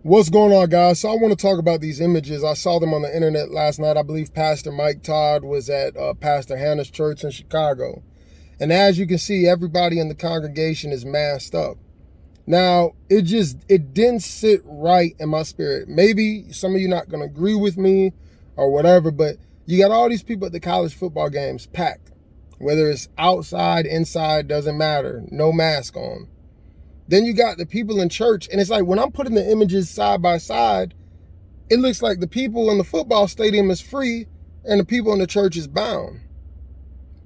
What's going on, guys? So I want to talk about these images. I saw them on the internet last night. I believe Pastor Todd was at Pastor Hannah's church in Chicago. And as you can see, everybody in the congregation is masked up. Now, it didn't sit right in my spirit. Maybe some of you not going to agree with me or whatever, but you got all these people at the college football games packed. Whether it's outside, inside, doesn't matter. No mask on. Then you got the people in church, and it's like when I'm putting the images side by side, it looks like the people in the football stadium is free and the people in the church is bound.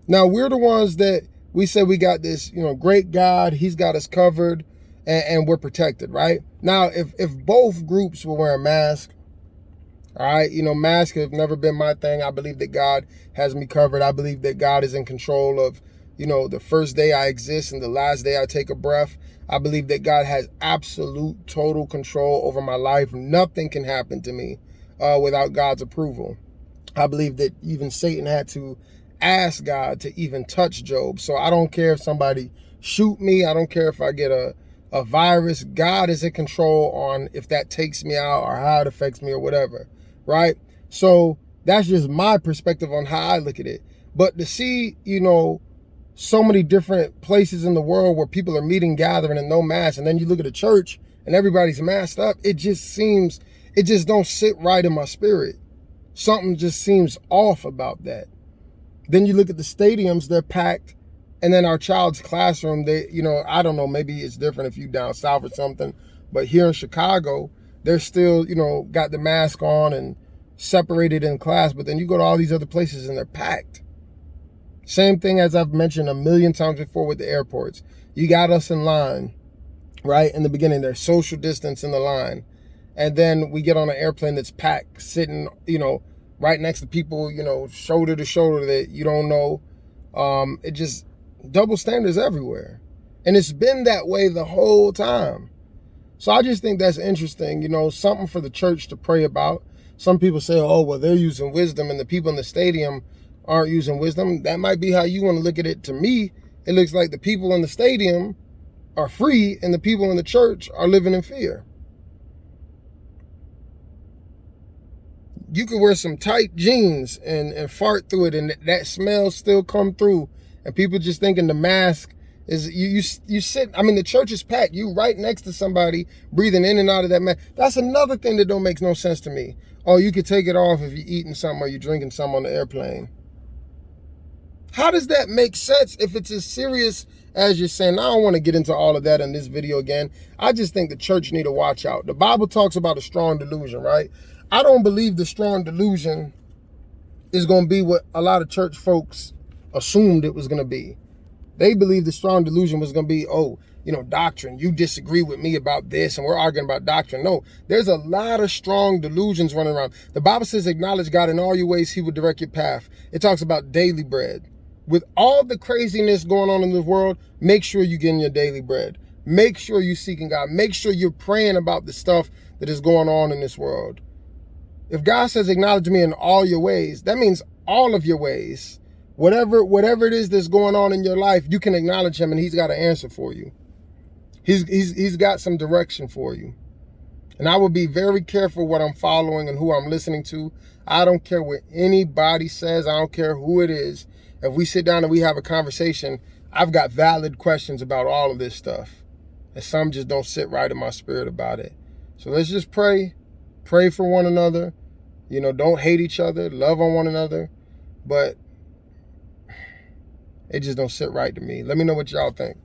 Now, we're the ones that we say we got this, great God, he's got us covered, and we're protected, right? Now, if both groups were wearing masks, all right, masks have never been my thing. I believe that God has me covered. I believe that God is in control of, the first day I exist and the last day I take a breath. I believe that God has absolute, total control over my life. Nothing can happen to me without God's approval. I believe that even Satan had to ask God to even touch Job. So I don't care if somebody shoot me. I don't care if I get a virus. God is in control on if that takes me out or how it affects me or whatever, right? So that's just my perspective on how I look at it. But to see, so many different places in the world where people are meeting, gathering, and no mask, and then you look at a church and everybody's masked up, it just don't sit right in my spirit. Something just seems off about that. Then you look at the stadiums, they're packed, and then our child's classroom, I don't know, maybe it's different if you down south or something, but here in Chicago, they're still, got the mask on and separated in class, but then you go to all these other places and they're packed. Same thing as I've mentioned a million times before with the airports. You got us in line, right? In the beginning, there's social distance in the line. And then we get on an airplane that's packed, sitting, right next to people, shoulder to shoulder that you don't know. It just, double standards everywhere. And it's been that way the whole time. So I just think that's interesting, something for the church to pray about. Some people say, oh, well, they're using wisdom and the people in the stadium aren't using wisdom. That might be how you want to look at it. To me, it looks like the people in the stadium are free and the people in the church are living in fear. You could wear some tight jeans and fart through it and that smell still come through. And people just thinking the mask is, you sit, the church is packed. You right next to somebody breathing in and out of that mask. That's another thing that don't make no sense to me. Oh, you could take it off if you're eating something or you're drinking something on the airplane. How does that make sense if it's as serious as you're saying? I don't want to get into all of that in this video again. I just think the church need to watch out. The Bible talks about a strong delusion, right? I don't believe the strong delusion is going to be what a lot of church folks assumed it was going to be. They believe the strong delusion was going to be, doctrine. You disagree with me about this and we're arguing about doctrine. No, there's a lot of strong delusions running around. The Bible says, acknowledge God in all your ways, he will direct your path. It talks about daily bread. With all the craziness going on in the world, make sure you're getting your daily bread. Make sure you're seeking God. Make sure you're praying about the stuff that is going on in this world. If God says, acknowledge me in all your ways, that means all of your ways. Whatever it is that's going on in your life, you can acknowledge him and he's got an answer for you. He's got some direction for you. And I will be very careful what I'm following and who I'm listening to. I don't care what anybody says. I don't care who it is. If we sit down and we have a conversation, I've got valid questions about all of this stuff. And some just don't sit right in my spirit about it. So let's just pray. Pray for one another. Don't hate each other. Love on one another. But it just don't sit right to me. Let me know what y'all think.